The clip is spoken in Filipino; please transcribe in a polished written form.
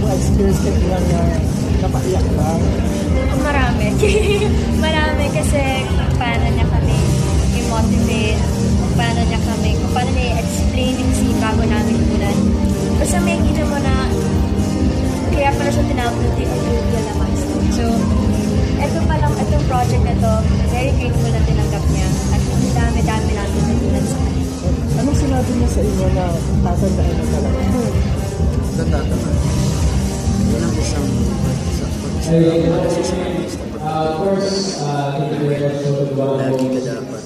mga experience ka lang na napaiyak lang? Marami. Marami kasi kung paano niya kami i-motivate, kung paano niya i-explain yung scene bago namin ulan. Basta may kita mo na kaya pala siya tinawag na The Olivia Master. So, itong project na to, very grateful na tinanggap niya. At ang dami-dami namin natulan sa kanya. Anong sinabi niya sa inyo na tatandaan na talaga? Tatandaan. Walang isang lagi ka dapat